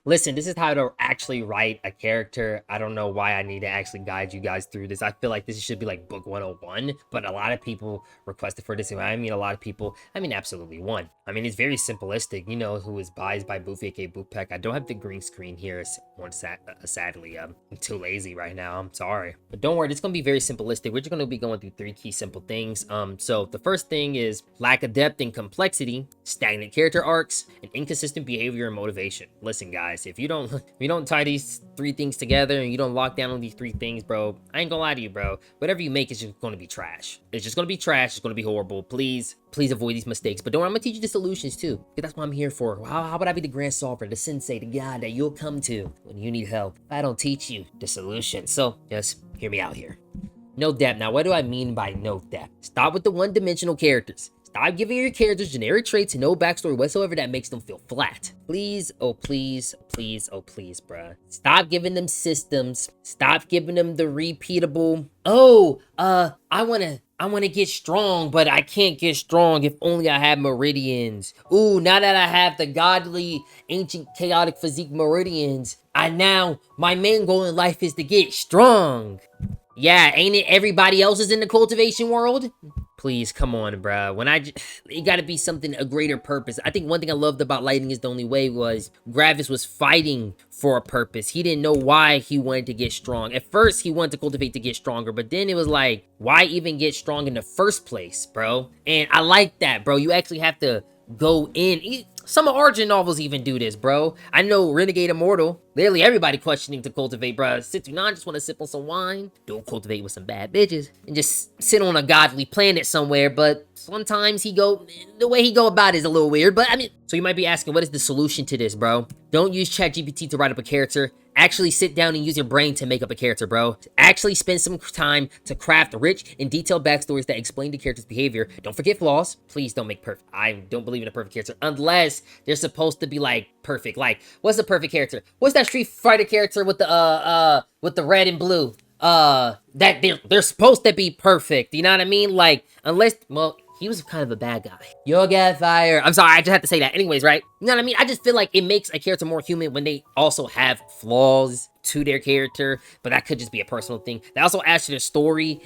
Listen, this is how to actually write a character. I don't know why I need to actually guide you guys through this. I feel like this should be like book 101, but a lot of people requested for this. And I mean, a lot of people, I mean, absolutely one. I mean, it's very simplistic. You know who is Buys by Boofy, aka Boopek. I don't have the green screen here, sadly. I'm too lazy right now. I'm sorry. But don't worry, it's going to be very simplistic. We're just going to be going through 3 key simple things. So the first thing is lack of depth and complexity, stagnant character arcs, and inconsistent behavior and motivation. Listen, guys, if you don't tie these 3 things together and you don't lock down on these 3 things, bro, I ain't gonna lie to you, bro. Whatever you make is just gonna be trash. It's just gonna be trash. It's gonna be horrible. Please avoid these mistakes. But don't worry, I'm gonna teach you the solutions too, because that's what I'm here for. How would I be the grand solver, the sensei, the guy that you'll come to when you need help if I don't teach you the solution? So just hear me out here. No depth. Now, what do I mean by no depth? Stop with the one-dimensional characters. Stop giving your characters generic traits and no backstory whatsoever that makes them feel flat. Please, oh please, please, oh please, bruh. Stop giving them systems. Stop giving them the repeatable, I wanna get strong, but I can't get strong if only I have meridians. Ooh, now that I have the godly, ancient, chaotic physique meridians, my main goal in life is to get strong. Yeah, ain't it everybody else is in the cultivation world? Please, come on, bruh. It gotta be something, a greater purpose. I think one thing I loved about Lightning is the Only Way was Gravis was fighting for a purpose. He didn't know why he wanted to get strong. At first, he wanted to cultivate to get stronger, but then it was like, why even get strong in the first place, bro? And I like that, bro. You actually have to go in. Some of Origin novels even do this, bro. I know Renegade Immortal. Literally everybody questioning to cultivate, bro. Sit-to-non just want to sip on some wine. Don't cultivate with some bad bitches. And just sit on a godly planet somewhere. But sometimes the way he go about it is a little weird. But I mean, so you might be asking, what is the solution to this, bro? Don't use ChatGPT to write up a character. Actually sit down and use your brain to make up a character, bro. Actually spend some time to craft rich and detailed backstories that explain the character's behavior. Don't forget flaws. Please don't make perfect. I don't believe in a perfect character unless they're supposed to be like perfect. Like, what's a perfect character? What's that Street Fighter character with the red and blue? That they're supposed to be perfect. You know what I mean? Like, unless, well, he was kind of a bad guy. You'll get fired. I'm sorry, I just have to say that. Anyways, right? You know what I mean? I just feel like it makes a character more human when they also have flaws to their character, but that could just be a personal thing. They also adds to their story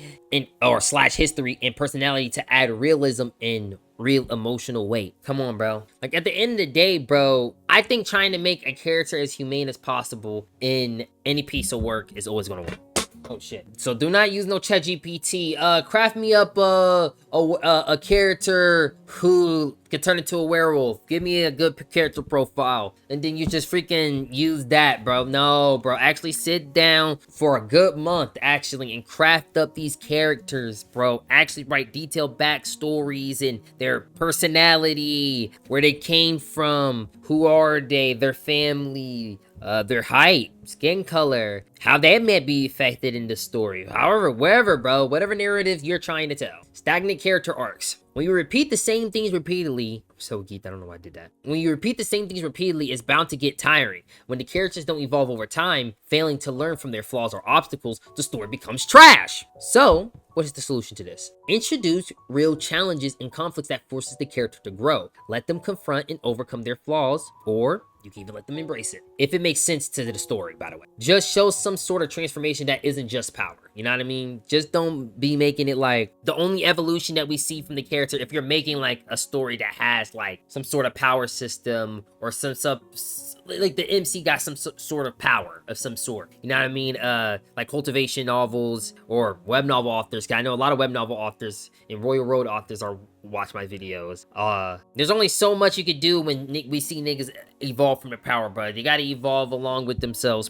or / history and personality to add realism and real emotional weight. Come on, bro. Like, at the end of the day, bro, I think trying to make a character as humane as possible in any piece of work is always gonna win. Oh shit. So do not use no ChatGPT. Craft me up a character who could turn into a werewolf. Give me a good character profile. And then you just freaking use that, bro. No, bro. Actually sit down for a good month, actually, and craft up these characters, bro. Actually write detailed backstories and their personality, where they came from, who are they, their family, their height, skin color, how they may be affected in the story. However, whatever narrative you're trying to tell. Stagnant character arcs. When you repeat the same things repeatedly, I'm so geeked, I don't know why I did that. When you repeat the same things repeatedly, it's bound to get tiring. When the characters don't evolve over time, failing to learn from their flaws or obstacles, the story becomes trash. So, what is the solution to this? Introduce real challenges and conflicts that forces the character to grow. Let them confront and overcome their flaws, or you can even let them embrace it. If it makes sense to the story, by the way. Just show some sort of transformation that isn't just power. You know what I mean? Just don't be making it like the only evolution that we see from the character. If you're making like a story that has like some sort of power system or like the MC got some sort of power of some sort. You know what I mean? Like cultivation novels or web novel authors. I know a lot of web novel authors and Royal Road authors watch my videos. There's only so much you could do when we see niggas evolve from their power, bro. They gotta evolve along with themselves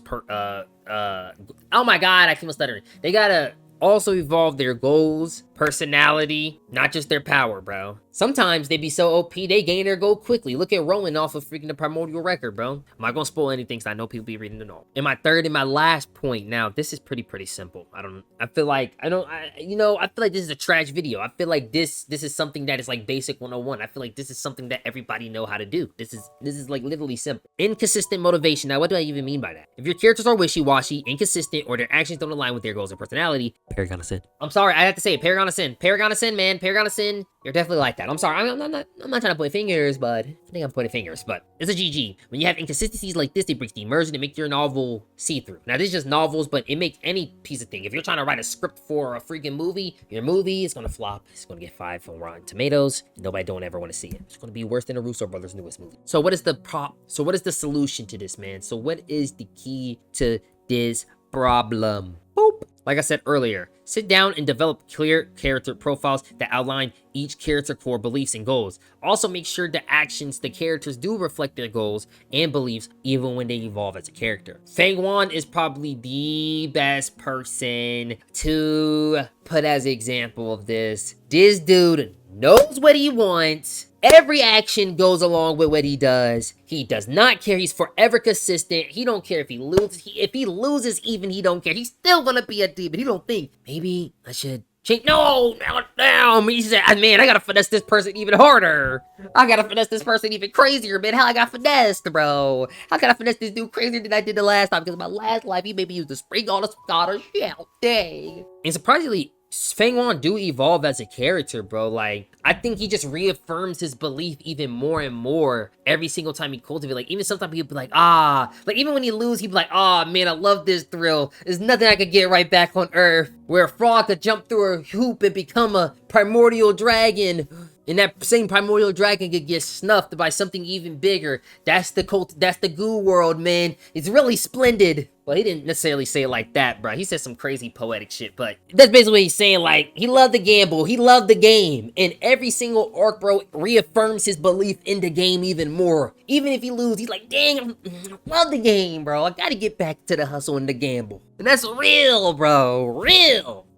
oh my god, I keep stuttering. They gotta also evolve their goals, personality, not just their power, bro. Sometimes they be so OP, they gain their goal quickly. Look at Rowan off of freaking the Primordial Record, bro. I'm not gonna spoil anything, so I know people be reading the novel. And my third and my last point, now, this is pretty simple. I feel like this is a trash video. I feel like this is something that is like basic 101. I feel like this is something that everybody know how to do. This is like literally simple. Inconsistent motivation. Now, what do I even mean by that? If your characters are wishy-washy, inconsistent, or their actions don't align with their goals or personality, Paragon of Sin. I'm sorry, I have to say it. Paragon Paragon of Sin. Paragon of Sin, man. Paragon of Sin. You're definitely like that. I'm sorry. I'm not trying to point fingers, but I think I'm pointing fingers, but it's a GG. When you have inconsistencies like this, they break the immersion and make your novel see-through. Now, this is just novels, but it makes any piece of thing. If you're trying to write a script for a freaking movie, your movie is gonna flop. It's gonna get 5 from Rotten Tomatoes. Nobody don't ever want to see it. It's gonna be worse than the Russo brothers' newest movie. So what is the solution to this, man? So what is the key to this problem? Boop. Like I said earlier, sit down and develop clear character profiles that outline each character's core beliefs and goals. Also make sure the actions the characters do reflect their goals and beliefs even when they evolve as a character. Fang Wan is probably the best person to put as an example of this. This dude knows what he wants. Every action goes along with what he does. He does not care. He's forever consistent. He don't care if he loses. If he loses even, he don't care. He's still gonna be a demon. He don't think, maybe I should change. No. He said, man, I gotta finesse this person even harder. I gotta finesse this person even crazier, man. How I got finessed, bro? How can I finesse this dude crazier than I did the last time? Because in my last life, he made me use the spring on a starter shell. Dang. And surprisingly, Fang Wan do evolve as a character, bro. Like, I think he just reaffirms his belief even more and more every single time he cultivates. Like, even sometimes he'll be like, like, even when he loses, he'd be like, man, I love this thrill. There's nothing I could get right back on Earth. Where a frog could jump through a hoop and become a primordial dragon. And that same primordial dragon could get snuffed by something even bigger. That's the goo world, man. It's really splendid. Well, he didn't necessarily say it like that, bro. He said some crazy poetic shit, but that's basically what he's saying. Like, he loved the gamble. He loved the game. And every single arc, bro, reaffirms his belief in the game even more. Even if he loses, he's like, dang, I love the game, bro. I gotta get back to the hustle and the gamble. And that's real, bro. Real.